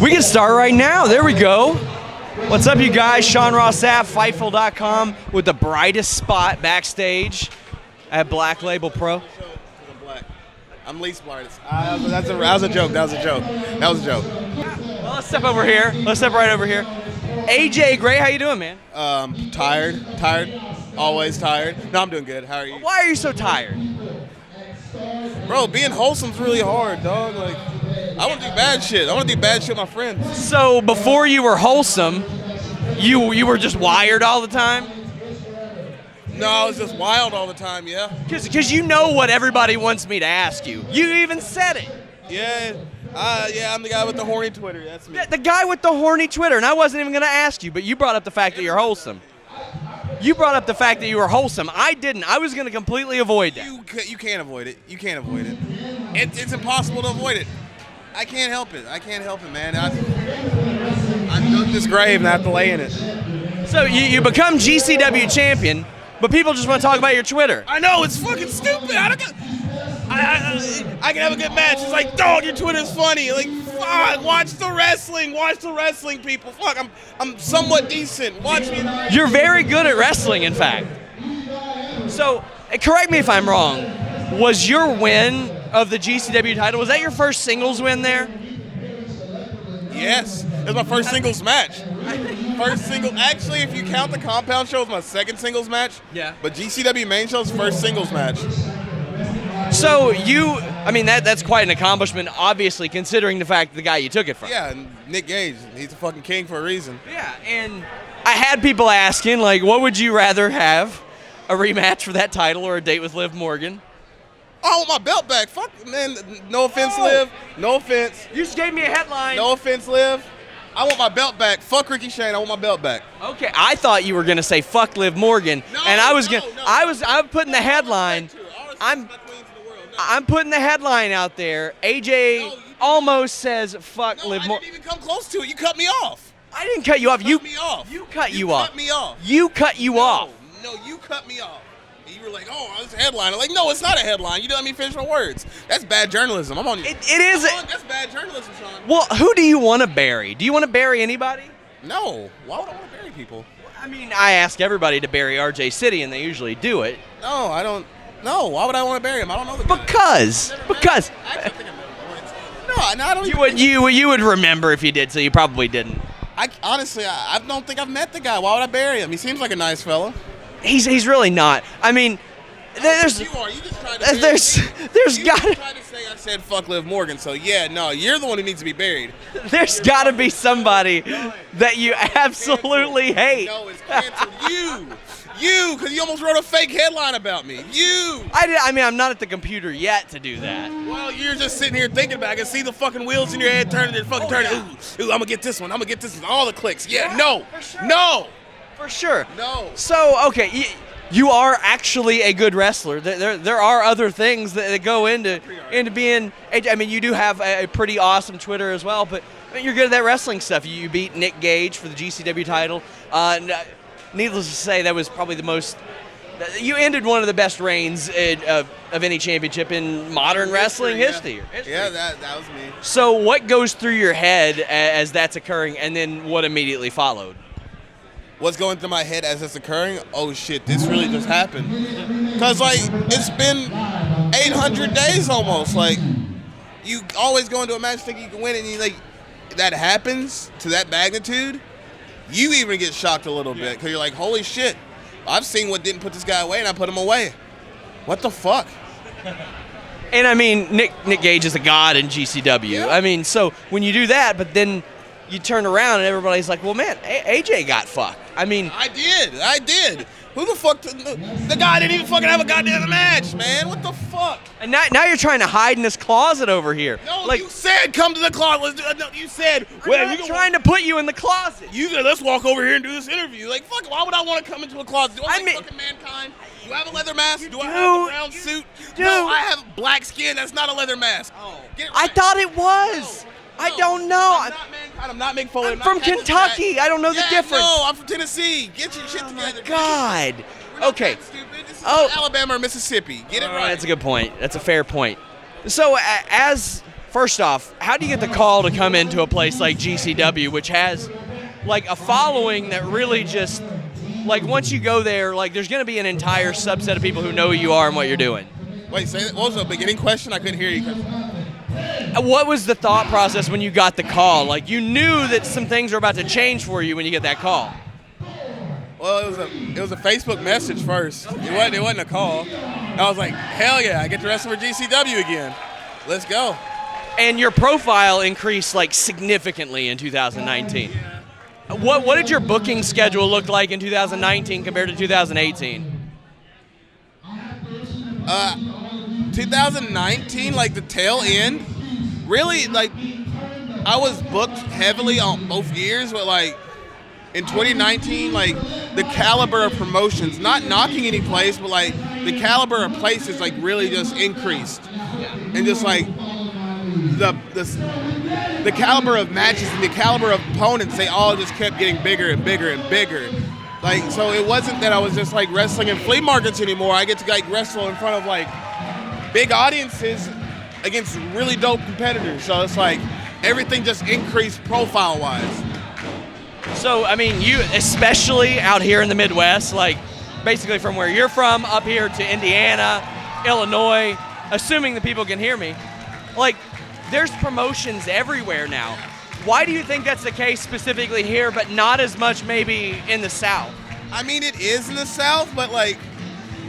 We can start right now. There we go. What's up, you guys? Sean Ross Sapp, Fightful.com, with the brightest spot backstage at Black Label Pro. I'm least brightest. That was a joke. Well, let's step over here. Let's step right over here. AJ Gray, how you doing, man? Tired. Always tired. No, I'm doing good. How are you? Why are you so tired? Bro, being wholesome's really hard, dog. Like, I want to do bad shit. I want to do bad shit with my friends. So before you were wholesome, you were just wired all the time? No, I was just wild all the time, yeah. Because you know what everybody wants me to ask you. You even said it. Yeah, I'm the guy with the horny Twitter. That's me. The guy with the horny Twitter, and I wasn't even going to ask you, but you brought up the fact that you're wholesome. You brought up the fact that you were wholesome. I didn't. I was going to completely avoid that. You can't avoid it. You can't avoid it. It's impossible to avoid it. I can't help it. Man. I dug this grave and I have to lay in it. So you become GCW champion, but people just want to talk about your Twitter. I know, it's fucking stupid. I can have a good match. It's like, dog, your Twitter's funny. Like, fuck, watch the wrestling, people. Fuck, I'm somewhat decent. Watch me. You're very good at wrestling, in fact. So, correct me if I'm wrong. Was your win of the GCW title, was that your first singles win there? Yes, it was my first singles match. Actually, if you count the compound show, it was my second singles match. Yeah. But GCW main show is first singles match. So that's quite an accomplishment, obviously, considering the fact the guy you took it from. Yeah, and Nick Gage, he's a fucking king for a reason. Yeah, and I had people asking, like, what would you rather have, a rematch for that title or a date with Liv Morgan? I want my belt back. Fuck, man. No offense, Liv. No offense. You just gave me a headline. No offense, Liv. I want my belt back. Fuck Ricky Shane. I want my belt back. Okay, I thought you were gonna say fuck Liv Morgan, and I'm putting the headline. I'm putting the headline out there. AJ almost says fuck Liv Morgan. I didn't even come close to it. You cut me off. I didn't cut you off. You cut you off. You cut me off. You cut you off. No, you cut me off. You were like, oh, it's a headline. I'm like, no, it's not a headline. You don't let me finish my words. That's bad journalism. I'm on you. It is. That's bad journalism, Sean. Well, who do you want to bury? Do you want to bury anybody? No. Why would I want to bury people? I mean, I ask everybody to bury RJ City, and they usually do it. No, I don't. No, why would I want to bury him? I don't know the guy. Because. I think I know. No, I don't. You would remember if you did, so you probably didn't. Honestly, I don't think I've met the guy. Why would I bury him? He seems like a nice fella. He's really not. I mean, there's. You are. You just tried to. There's got to. You tried to say I said fuck Liv Morgan. So yeah, no, you're the one who needs to be buried. There's got to be somebody that you absolutely hate. No, it's canceled. You, because you almost wrote a fake headline about me. You. I mean, I'm not at the computer yet to do that. Well, you're just sitting here thinking about it. I can see the fucking wheels in your head turning and fucking turning. Yeah. Ooh, I'm going to get this one. All the clicks. Yeah, no. For sure. No. For sure. No. So, okay, you are actually a good wrestler. There are other things that go into being. I mean, you do have a pretty awesome Twitter as well, but I mean, you're good at that wrestling stuff. You beat Nick Gage for the GCW title. Needless to say, that was probably the most. You ended one of the best reigns of any championship in modern wrestling history. Yeah, that was me. So what goes through your head as that's occurring, and then what immediately followed? What's going through my head as it's occurring? Oh shit, this really just happened. Cause like it's been 800 days almost. Like you always go into a match thinking you can win, and you like that happens to that magnitude. You even get shocked a little bit because you're like, holy shit, I've seen what didn't put this guy away and I put him away. What the fuck? And I mean, Nick Gage is a god in GCW. Yeah. I mean, so when you do that, but then you turn around and everybody's like, well, man, AJ got fucked. I mean. I did. Who the fuck? The guy didn't even fucking have a goddamn match, man. What the fuck? And now you're trying to hide in this closet over here. No, like, you said come to the closet. No, you said. We're trying to put you in the closet. You said, let's walk over here and do this interview. Like, fuck, why would I want to come into a closet? Do I look fucking Mankind? Do I have a leather mask? Do I have a brown suit? No, I have black skin. That's not a leather mask. Oh. I thought it was. No. I don't know. I'm not Mankind. I'm not Mick Foley. I'm from Kentucky. I don't know the difference. No, I'm from Tennessee. Get your shit together. Oh, my God. Okay. This is Alabama or Mississippi. Get it right. That's a good point. That's a fair point. So, as first off, how do you get the call to come into a place like GCW, which has like a following that really just like once you go there, like there's going to be an entire subset of people who know who you are and what you're doing. Wait, say that. What was the beginning question? I couldn't hear you. What was the thought process when you got the call? Like you knew that some things were about to change for you when you get that call. Well, it was a Facebook message first. It wasn't a call. I was like, hell yeah, I get to wrestle for GCW again. Let's go. And your profile increased like significantly in 2019. What did your booking schedule look like in 2019 compared to 2018? 2019, like the tail end, really, like I was booked heavily on both years, but like in 2019, like the caliber of promotions, not knocking any place, but like the caliber of places like really just increased. And just like the caliber of matches and the caliber of opponents, they all just kept getting bigger and bigger and bigger. Like, so it wasn't that I was just like wrestling in flea markets anymore. I get to like wrestle in front of like big audiences against really dope competitors. So it's like everything just increased profile-wise. So, I mean, you, especially out here in the Midwest, like basically from where you're from up here to Indiana, Illinois, assuming the people can hear me, like there's promotions everywhere now. Why do you think that's the case specifically here, but not as much maybe in the South? I mean, it is in the South, but like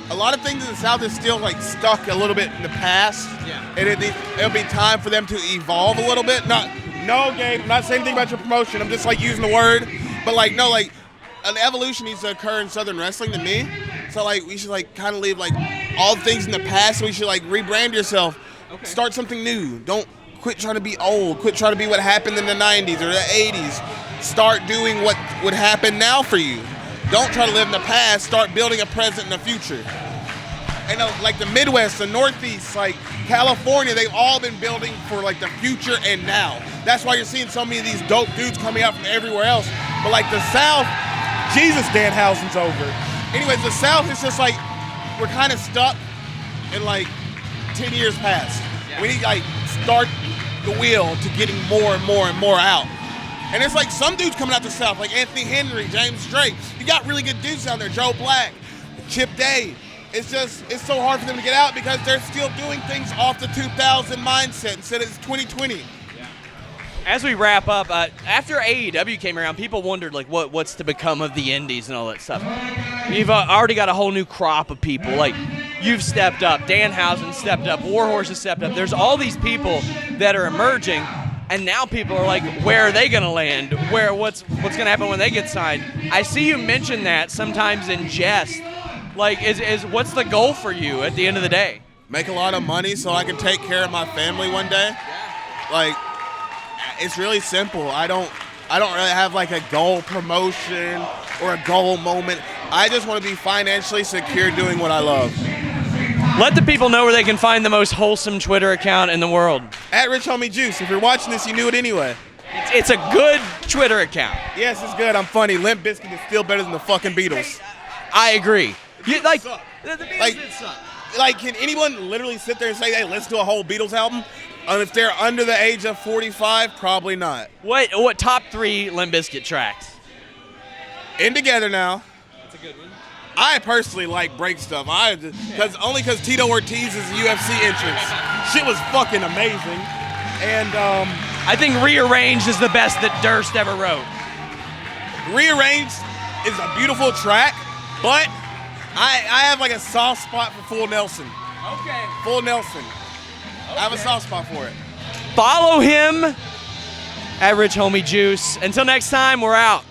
a lot of things in the South is still like stuck a little bit in the past. Yeah. And it'll be time for them to evolve a little bit. No, Gabe, I'm not saying anything about your promotion. I'm just like using the word. But like, no, like an evolution needs to occur in Southern wrestling to me. So like, we should like kind of leave like all things in the past. We should like rebrand yourself. Okay. Start something new. Don't quit trying to be old. Quit trying to be what happened in the 90s or the 80s. Start doing what would happen now for you. Don't try to live in the past. Start building a present and a future. And like the Midwest, the Northeast, like California, they've all been building for like the future and now. That's why you're seeing so many of these dope dudes coming out from everywhere else. But like the South, Jesus, Danhausen's over. Anyways, the South is just like, we're kind of stuck in like 10 years past. Yeah. We need to like start the wheel to getting more and more and more out. And it's like some dudes coming out the South, like Anthony Henry, James Drake. You got really good dudes down there, Joe Black, Chip Day. It's so hard for them to get out because they're still doing things off the 2000 mindset instead of 2020. Yeah. As we wrap up, after AEW came around, people wondered like what's to become of the indies and all that stuff. You've already got a whole new crop of people. Like you've stepped up, Danhausen stepped up, Warhorse has stepped up. There's all these people that are emerging, and now people are like, where are they going to land? What's going to happen when they get signed? I see you mention that sometimes in jest. Like, what's the goal for you at the end of the day? Make a lot of money so I can take care of my family one day. Yeah. Like, it's really simple. I don't really have like a goal promotion or a goal moment. I just want to be financially secure doing what I love. Let the people know where they can find the most wholesome Twitter account in the world. At Rich Homie Juice. If you're watching this, you knew it anyway. It's a good Twitter account. Yes, it's good. I'm funny. Limp Bizkit is still better than the fucking Beatles. I agree. The Beatles did suck. Like, can anyone literally sit there and say, hey, listen to a whole Beatles album? If they're under the age of 45, probably not. What top 3 Limp Bizkit tracks? In Together Now. That's a good one. I personally like break stuff. Only because Tito Ortiz's UFC entrance. Shit was fucking amazing. And I think Rearranged is the best that Durst ever wrote. Rearranged is a beautiful track, but I have like a soft spot for Full Nelson. Okay. Full Nelson. Okay. I have a soft spot for it. Follow him at Rich Homie Juice. Until next time, we're out.